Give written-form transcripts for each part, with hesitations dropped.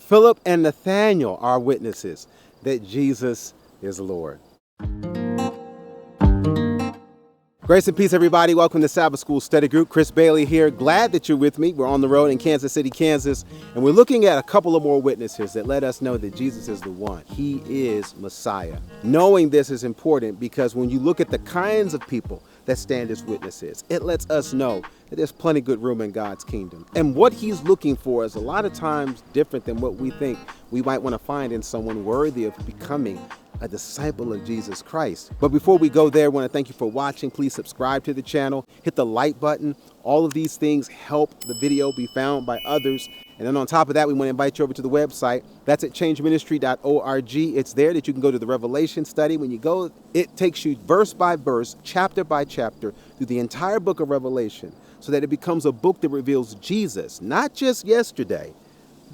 Philip and Nathanael are witnesses that Jesus is Lord. Grace and peace, everybody. Welcome to Sabbath School Study Group. Chris Bailey here. Glad that you're with me. We're on the road in Kansas City, Kansas, and we're looking at a couple of more witnesses that let us know that Jesus is the one. He is Messiah. Knowing this is important because when you look at the kinds of people that stand as witnesses, it lets us know that there's plenty good room in God's kingdom. And what he's looking for is a lot of times different than what we think we might want to find in someone worthy of becoming a disciple of Jesus Christ. But before we go there, I want to thank you for watching. Please subscribe to the channel, hit the like button. All of these things help the video be found by others. And then on top of that, we want to invite you over to the website. That's at changeministry.org. It's there that you can go to the Revelation study. When you go, it takes you verse by verse, chapter by chapter, through the entire book of Revelation, so that it becomes a book that reveals Jesus, not just yesterday,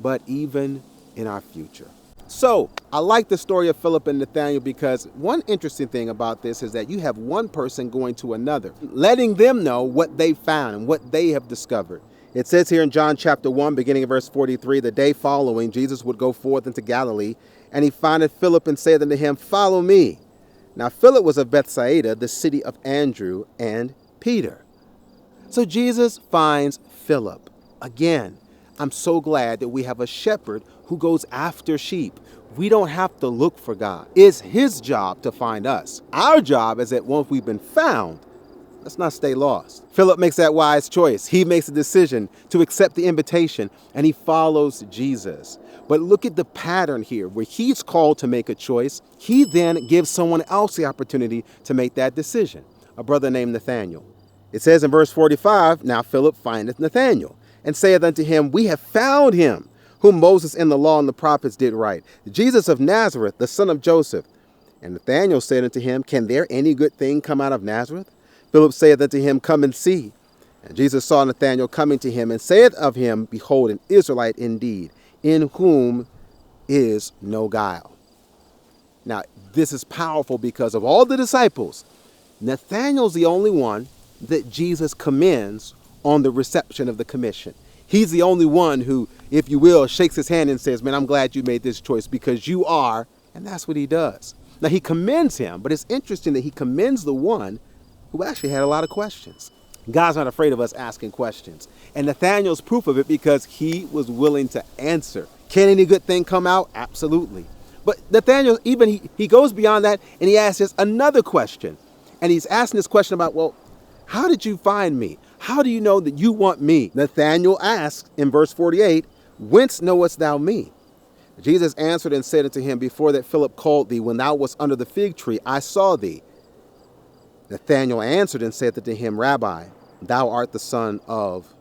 but even in our future. So I like the story of Philip and Nathanael because one interesting thing about this is that you have one person going to another, letting them know what they found and what they have discovered. It says here in John chapter 1, beginning of verse 43, the day following, Jesus would go forth into Galilee, and he findeth Philip and said unto him, Follow me. Now Philip was of Bethsaida, the city of Andrew and Peter. So Jesus finds Philip. Again, I'm so glad that we have a shepherd who goes after sheep. We don't have to look for God. It's his job to find us. Our job is that once we've been found, let's not stay lost. Philip makes that wise choice. He makes a decision to accept the invitation and he follows Jesus. But look at the pattern here where he's called to make a choice. He then gives someone else the opportunity to make that decision, a brother named Nathanael. It says in verse 45, Now Philip findeth Nathanael and saith unto him, We have found him, whom Moses in the law and the prophets did write, Jesus of Nazareth, the son of Joseph. And Nathanael said unto him, Can there any good thing come out of Nazareth? Philip saith unto him, Come and see. And Jesus saw Nathanael coming to him, and saith of him, Behold, an Israelite indeed, in whom is no guile. Now, this is powerful because of all the disciples, Nathanael's the only one that Jesus commends on the reception of the commission. He's the only one who, if you will, shakes his hand and says, Man, I'm glad you made this choice because you are, and that's what he does. Now, he commends him, but it's interesting that he commends the one who actually had a lot of questions. God's not afraid of us asking questions. And Nathanael's proof of it because he was willing to answer. Can any good thing come out? Absolutely. But Nathanael, even he goes beyond that and he asks us another question. And he's asking this question about, well, how did you find me? How do you know that you want me? Nathanael asks in verse 48, Whence knowest thou me? Jesus answered and said unto him, Before that Philip called thee, when thou wast under the fig tree, I saw thee. Nathanael answered and said unto him, Rabbi, thou art the Son of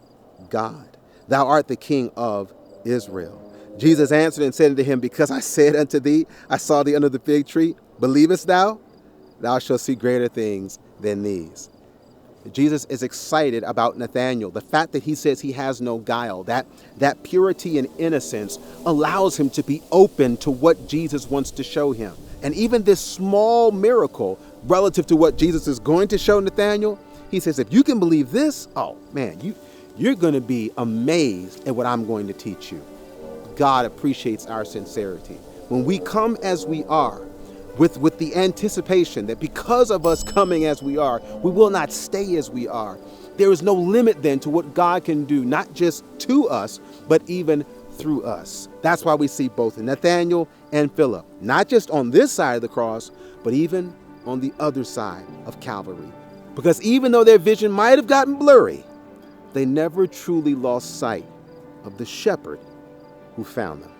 God. Thou art the King of Israel. Jesus answered and said unto him, Because I said unto thee, I saw thee under the fig tree, believest thou? Thou shalt see greater things than these. Jesus is excited about Nathanael. The fact that he says he has no guile, that purity and innocence allows him to be open to what Jesus wants to show him. And even this small miracle relative to what Jesus is going to show Nathanael, he says, if you can believe this, oh man, you're going to be amazed at what I'm going to teach you. God appreciates our sincerity. When we come as we are, with the anticipation that because of us coming as we are, we will not stay as we are. There is no limit then to what God can do, not just to us, but even through us. That's why we see both Nathanael and Philip, not just on this side of the cross, but even on the other side of Calvary. Because even though their vision might have gotten blurry, they never truly lost sight of the shepherd who found them.